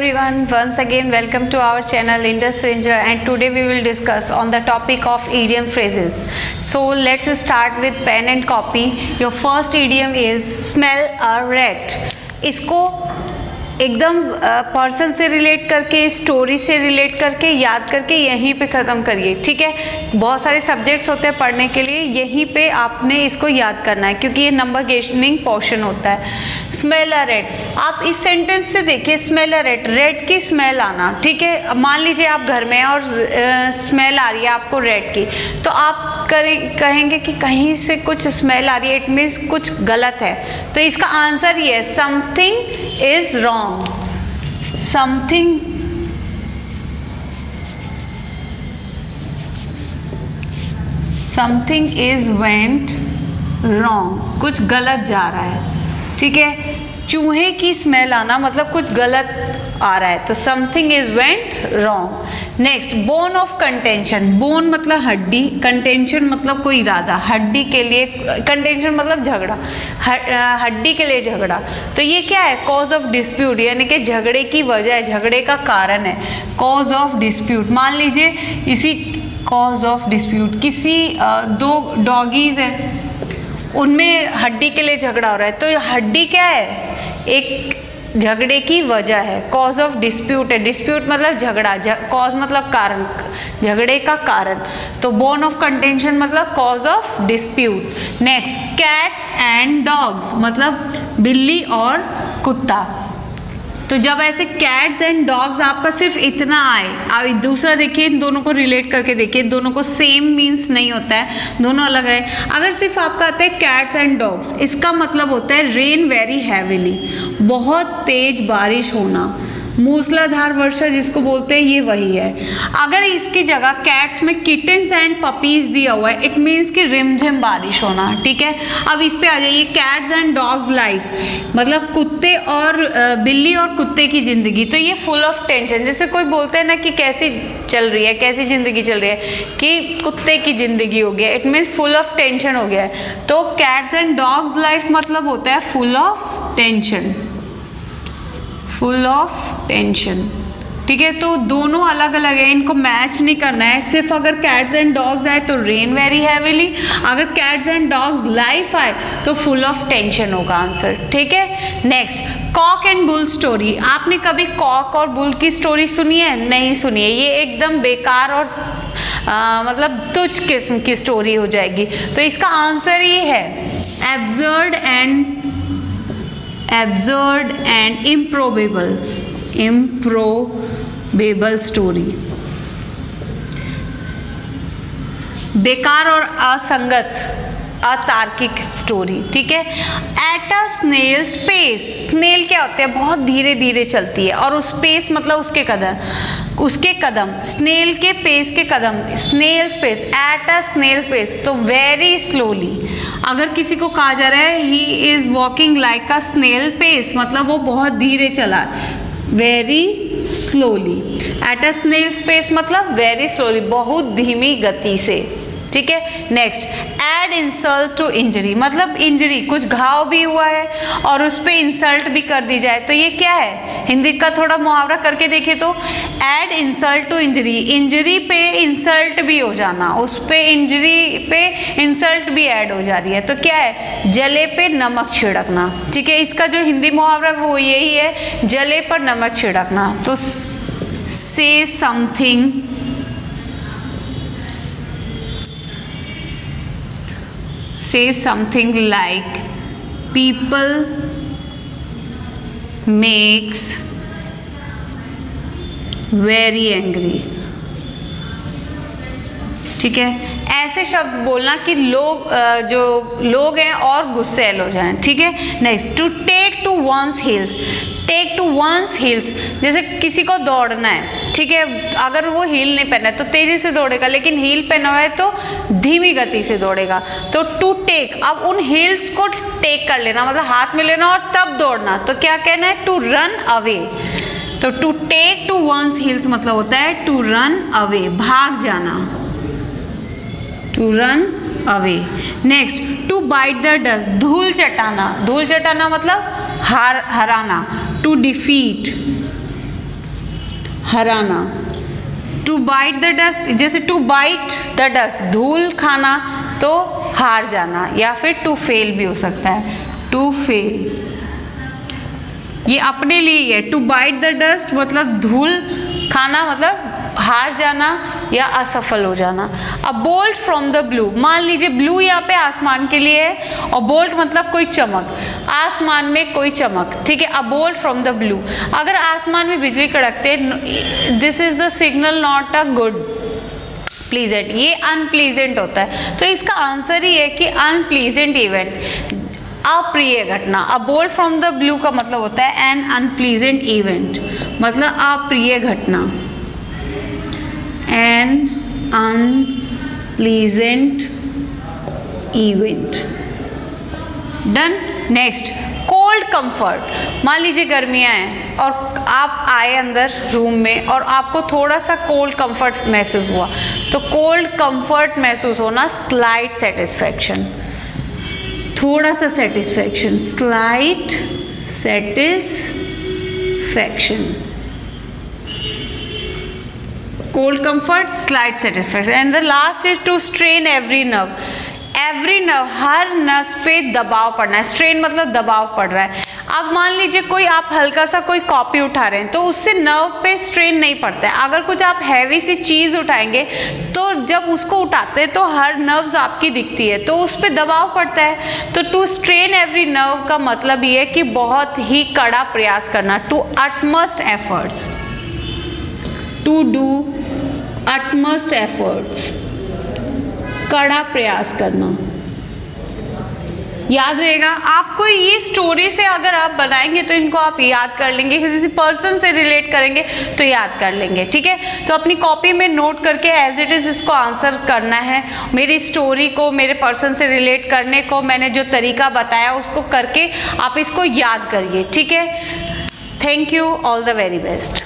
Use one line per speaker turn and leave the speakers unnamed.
everyone, once again welcome to our channel Indus Ranger, and today we will discuss on the topic of idiom phrases. So let's start with pen and copy. Your first idiom is smell a rat. इसको एकदम person से relate करके, story से relate करके, याद करके यहीं पे ख़त्म करिए, ठीक है। बहुत सारे सब्जेक्ट्स होते हैं पढ़ने के लिए, यहीं पे आपने इसको याद करना है क्योंकि ये नंबर गेनिंग पोर्शन होता है। स्मेल अ रेट, आप इस सेंटेंस से देखिए, स्मेल अ रेट, रेट की स्मेल आना, ठीक है। मान लीजिए आप घर में हैं और स्मेल आ रही है आपको रेट की, तो आप कहेंगे कि कहीं से कुछ स्मेल आ रही है, इट मीन्स कुछ गलत है। तो इसका आंसर ये है, something is wrong. Something is went wrong, कुछ गलत जा रहा है, ठीक है। चूहे की स्मेल आना मतलब कुछ गलत आ रहा है, तो something is went wrong. Next, bone of contention. Bone मतलब हड्डी, कंटेंशन मतलब कोई इरादा, हड्डी के लिए, कंटेंशन मतलब झगड़ा, हड्डी के लिए झगड़ा। तो ये क्या है? कॉज ऑफ डिस्प्यूट, यानी कि झगड़े की वजह है, झगड़े का कारण है, कॉज ऑफ डिस्प्यूट। मान लीजिए इसी कॉज ऑफ डिस्प्यूट, किसी दो डॉगीज हैं, उनमें हड्डी के लिए झगड़ा हो रहा है, तो हड्डी क्या है? एक झगड़े की वजह है, कॉज ऑफ डिस्प्यूट है। डिस्प्यूट मतलब झगड़ा, कॉज मतलब कारण, झगड़े का कारण। तो बोन ऑफ कंटेंशन मतलब cause of dispute. Next, cats and dogs मतलब बिल्ली और कुत्ता। तो जब ऐसे कैट्स एंड डॉग्स आपका सिर्फ इतना आए, अब दूसरा देखिए, इन दोनों को रिलेट करके देखिए, दोनों को सेम मीन्स नहीं होता है, दोनों अलग है। अगर सिर्फ आपका आता है कैट्स एंड डॉग्स, इसका मतलब होता है रेन वेरी हैविली, बहुत तेज बारिश होना, मूसलाधार वर्षा जिसको बोलते हैं, ये वही है। अगर इसकी जगह कैट्स में किटन्स एंड पपीज दिया हुआ है, इट मीन्स कि रिमझिम बारिश होना, ठीक है। अब इस पे आ जाइए, कैट्स एंड डॉग्स लाइफ मतलब कुत्ते और बिल्ली और कुत्ते की ज़िंदगी। तो ये फुल ऑफ टेंशन, जैसे कोई बोलते हैं ना कि कैसी चल रही है, कैसी ज़िंदगी चल रही है, कि कुत्ते की ज़िंदगी हो गया, it means full of tension हो गया है। तो कैट्स एंड डॉग्स लाइफ मतलब होता है full of tension, full of tension, ठीक है। तो दोनों अलग अलग है, इनको मैच नहीं करना है। सिर्फ अगर कैट्स एंड डॉग्स आए तो रेन वेरी हैविली, अगर कैट्स एंड डॉग्स लाइफ आए तो फुल ऑफ टेंशन होगा आंसर, ठीक है। Next, cock and bull story. आपने कभी कॉक और बुल की स्टोरी सुनी है? नहीं सुनी है, ये एकदम बेकार और मतलब तुच्छ किस्म की स्टोरी हो जाएगी। तो इसका आंसर ये है, absurd and improbable स्टोरी, बेकार और असंगत, अतार्किक स्टोरी, ठीक है। At a snail space, snail क्या होते हैं? बहुत धीरे धीरे चलती है, और उस स्पेस मतलब उसके कदम, स्नेल के पेस के कदम, snail space, at a snail space, तो वेरी स्लोली। अगर किसी को कहा जा रहा है he is walking like a snail pace, मतलब वो बहुत धीरे चला, very slowly. At a snail space मतलब वेरी स्लोली, बहुत धीमी गति से, ठीक है। Next, add insult to injury मतलब इंजरी, कुछ घाव भी हुआ है और उस पर इंसल्ट भी कर दी जाए, तो ये क्या है? हिंदी का थोड़ा मुहावरा करके देखे तो, add insult to injury, injury पे इंसल्ट भी हो जाना, उस पे इंजरी पे इंसल्ट भी ऐड हो जा रही है, तो क्या है? जले पे नमक छिड़कना, ठीक है। इसका जो हिंदी मुहावरा वो यही है, जले पर नमक छिड़कना। तो से something like people makes very angry, ठीक है। ऐसे शब्द बोलना कि जो लोग हैं और गुस्सैल हो जाएं, ठीक है। Next, to take to one's heels, take to one's heels, जैसे किसी को दौड़ना है, ठीक है, अगर वो हील नहीं पहना है तो तेजी से दौड़ेगा, लेकिन हील पहना हुआ है तो धीमी गति से दौड़ेगा। तो टू टेक, अब उन हील्स को टेक कर लेना मतलब हाथ में लेना और तब दौड़ना, तो क्या कहना है? To run away. तो to take to one's heels मतलब होता है टू रन अवे, भाग जाना, to run away. Next, to bite the dust, धूल चटाना, धूल चटाना मतलब हराना, टू डिफीट, हराना। टू बाइट द डस्ट, जैसे टू बाइट द डस्ट धूल खाना तो हार जाना, या फिर टू फेल भी हो सकता है, टू फेल, ये अपने लिए ही है। टू बाइट द डस्ट मतलब धूल खाना मतलब हार जाना या असफल हो जाना। अ बोल्ट फ्रॉम द ब्लू, मान लीजिए ब्लू यहाँ पे आसमान के लिए है और बोल्ट मतलब कोई चमक, आसमान में कोई चमक, ठीक है। A bolt from the blue, अगर आसमान में बिजली कड़कते, this is the signal not a good pleasant, ये अनप्लीजेंट होता है। तो इसका आंसर ही है कि अनप्लीजेंट इवेंट, अप्रिय घटना। अ बोल्ट फ्रॉम द ब्लू का मतलब होता है एन अनप्लीजेंट इवेंट, मतलब अप्रिय घटना, an unpleasant event. Done. Next, cold comfort, मान लीजिए गर्मियाँ हैं और आप आए अंदर रूम में और आपको थोड़ा सा कोल्ड कंफर्ट महसूस हुआ, तो कोल्ड कंफर्ट महसूस होना, स्लाइट सेटिस्फैक्शन, थोड़ा सा satisfaction, slight satisfaction, cold comfort, slight satisfaction. And the last is to strain every nerve, every nerve, हर नस पे दबाव पड़ना है, स्ट्रेन मतलब दबाव पड़ रहा है। अब मान लीजिए कोई आप हल्का सा कोई कॉपी उठा रहे हैं तो उससे नर्व पे स्ट्रेन नहीं पड़ता है। अगर कुछ आप हैवी सी चीज़ उठाएंगे तो जब उसको उठाते हैं तो हर नर्व्स आपकी दिखती है तो उस पर दबाव पड़ता है। तो टू स्ट्रेन एवरी नर्व का मतलब ये है कि बहुत ही कड़ा प्रयास करना, to utmost efforts, to do utmost efforts, कड़ा प्रयास करना। याद रहेगा आपको, ये स्टोरी से अगर आप बनाएंगे तो इनको आप याद कर लेंगे, किसी पर्सन से रिलेट करेंगे तो याद कर लेंगे, ठीक है। तो अपनी कॉपी में नोट करके एज इट इज़ इसको आंसर करना है। मेरी स्टोरी को, मेरे पर्सन से रिलेट करने को मैंने जो तरीका बताया उसको करके आप इसको याद करिए, ठीक है। Thank you, all the very best.